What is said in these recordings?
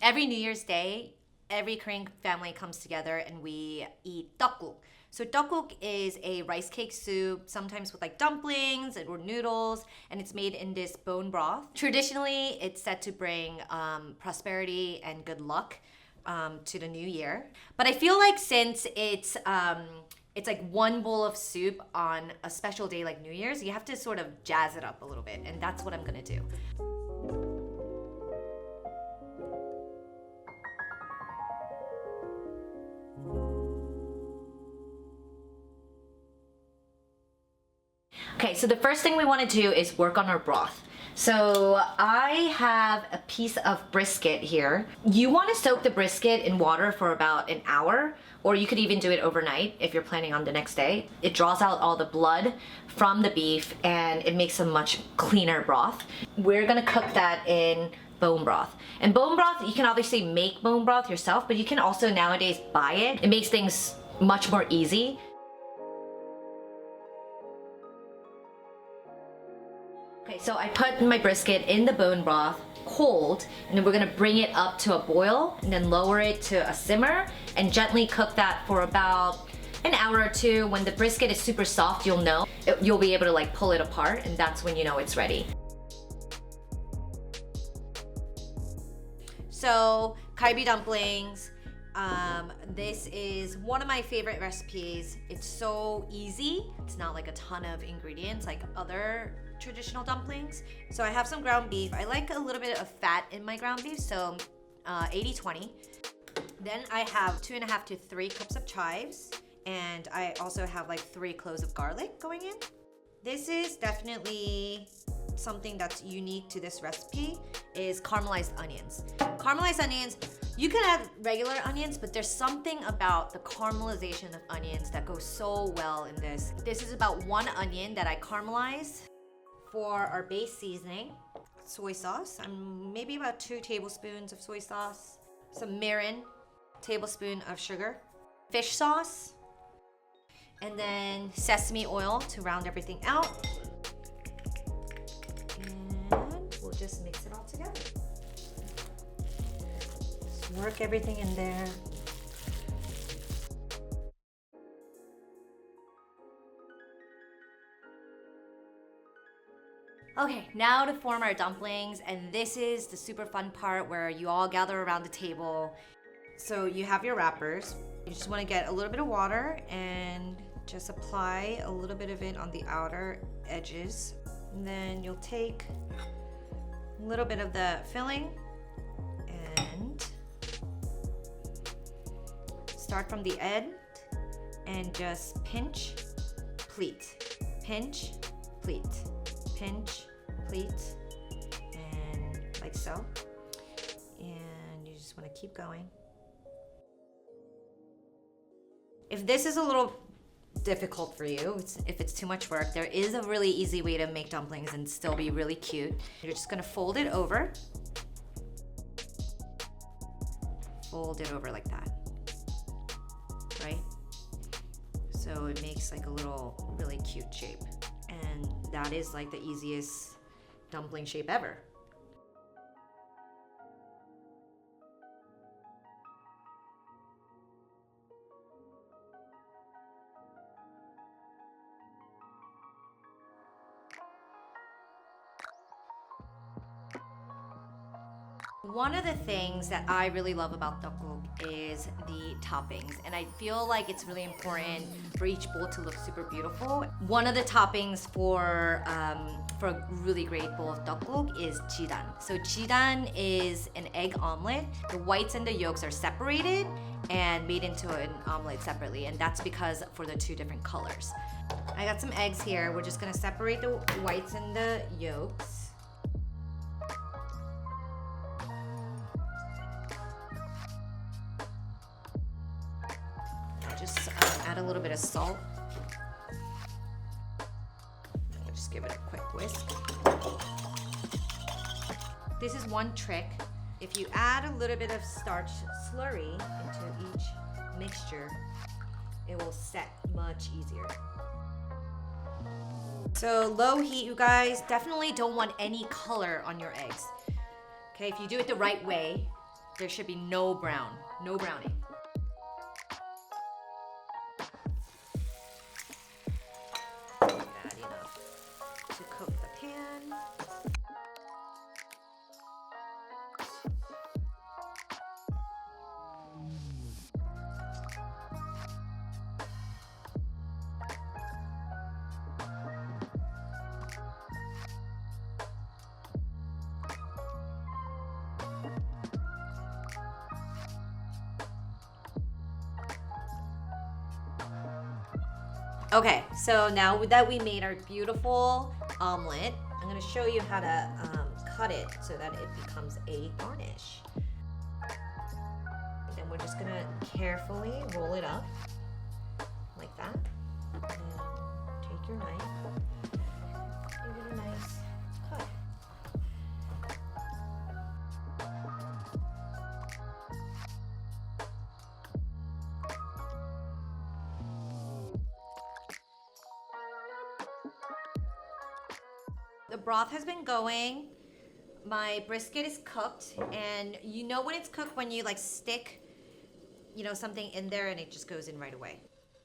Every New Year's Day, every Korean family comes together and we eat 떡국. So 떡국 is a rice cake soup, sometimes with like dumplings or noodles, and it's made in this bone broth. Traditionally, it's said to bring prosperity and good luck to the new year. But I feel like since it's like one bowl of soup on a special day like New Year's, you have to sort of jazz it up a little bit, and that's what I'm gonna do. Okay, so the first thing we want to do is work on our broth. So I have a piece of brisket here. You want to soak the brisket in water for about an hour, or you could even do it overnight if you're planning on the next day. It draws out all the blood from the beef and it makes a much cleaner broth. We're gonna cook that in bone broth. And bone broth, you can obviously make bone broth yourself, but you can also nowadays buy it. It makes things much more easy. Okay, so I put my brisket in the bone broth cold, and then we're gonna bring it up to a boil and then lower it to a simmer and gently cook that for about an hour or two. When the brisket is super soft, you'll know. You'll be able to like pull it apart, and that's when you know it's ready. So, kalbi dumplings. This is one of my favorite recipes. It's so easy. It's not like a ton of ingredients like other traditional dumplings. So I have some ground beef. I like a little bit of fat in my ground beef, so 80-20. Then I have 2.5 to 3 cups of chives, and I also have like 3 cloves of garlic going in. This is definitely something that's unique to this recipe is caramelized onions. Caramelized onions, you can add regular onions, but there's something about the caramelization of onions that goes so well in this. This is about 1 onion that I caramelized. For our base seasoning, soy sauce, maybe about 2 tablespoons of soy sauce, some mirin, tablespoon of sugar, fish sauce, and then sesame oil to round everything out. And we'll just mix it all together. Just work everything in there. Okay, now to form our dumplings, and this is the super fun part where you all gather around the table. So you have your wrappers. You just want to get a little bit of water and just apply a little bit of it on the outer edges. And then you'll take a little bit of the filling and start from the end and just pinch, pleat, pinch, pleat, pinch, pleat, and like so. And you just want to keep going. If this is a little difficult for you, if it's too much work, there is a really easy way to make dumplings and still be really cute. You're just gonna fold it over. Fold it over like that, right? So it makes like a little really cute shape. And that is like the easiest dumpling shape ever. One of the things that I really love about 떡국 is the toppings, and I feel like it's really important for each bowl to look super beautiful. One of the toppings for a really great bowl of 떡국 is chidan. So chidan is an egg omelet. The whites and the yolks are separated and made into an omelet separately, and that's because for the 2 different colors. I got some eggs here. We're just gonna separate the whites and the yolks. Just add a little bit of salt. We'll just give it a quick whisk. This is one trick. If you add a little bit of starch slurry into each mixture, it will set much easier. So low heat, you guys. Definitely don't want any color on your eggs. Okay, if you do it the right way, There should be no brown, no browning. Add enough to coat the pan. Okay, so now that we made our beautiful omelet, I'm gonna show you how to cut it so that it becomes a garnish. And then we're just gonna carefully roll it up like that. And take your knife, give it a nice cut. The broth has been going. My brisket is cooked, and you know when it's cooked when you like stick, you know, something in there and it just goes in right away.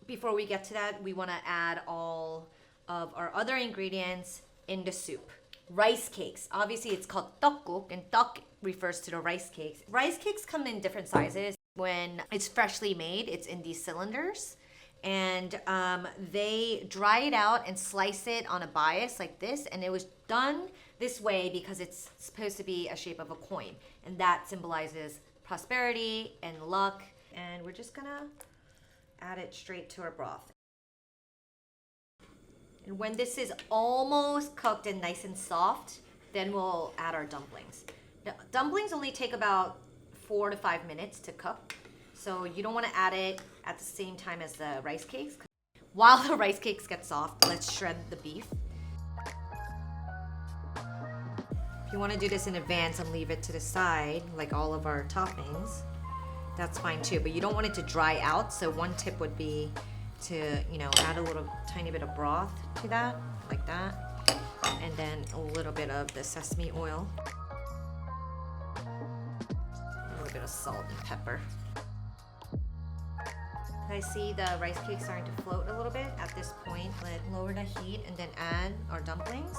Before we get to that, we want to add all of our other ingredients in the soup. Rice cakes. Obviously, it's called 떡국, and 떡 refers to the rice cakes. Rice cakes come in different sizes. When it's freshly made, it's in these cylinders. And they dry it out and slice it on a bias like this, and it was done this way because it's supposed to be a shape of a coin, and that symbolizes prosperity and luck. And we're just gonna add it straight to our broth. And when this is almost cooked and nice and soft, then we'll add our dumplings. The dumplings only take about 4 to 5 minutes to cook. So you don't want to add it at the same time as the rice cakes. While the rice cakes get soft, let's shred the beef. If you want to do this in advance and leave it to the side, like all of our toppings, that's fine too. But you don't want it to dry out. So one tip would be to, you know, add a little tiny bit of broth to that, like that. And then a little bit of the sesame oil. A little bit of salt and pepper. I see the rice cake starting to float a little bit. At this point, let's lower the heat and then add our dumplings.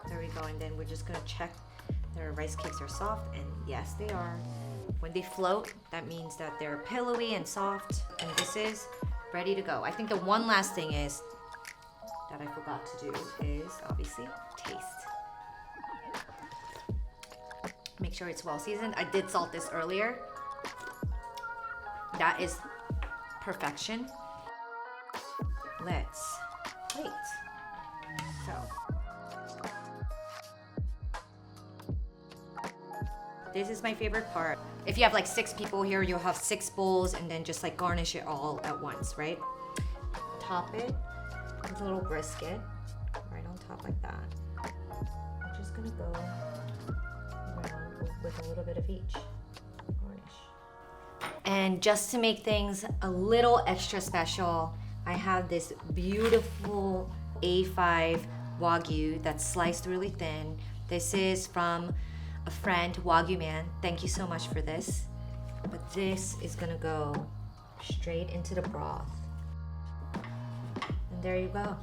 There we go, and then we're just gonna check their rice cakes are soft, and yes, they are. When they float, that means that they're pillowy and soft, and this is ready to go. I think the one last thing is that I forgot to do is obviously taste. Make sure it's well seasoned. I did salt this earlier. That is perfection. Let's wait. So. This is my favorite part. If you have like 6 people here, you'll have 6 bowls and then just like garnish it all at once, right? Top it with a little brisket right on top like that. I'm just gonna go with a little bit of each garnish. And just to make things a little extra special, I have this beautiful A5 Wagyu that's sliced really thin. This is from a friend, Wagyu Man. Thank you so much for this. But this is gonna go straight into the broth. And there you go.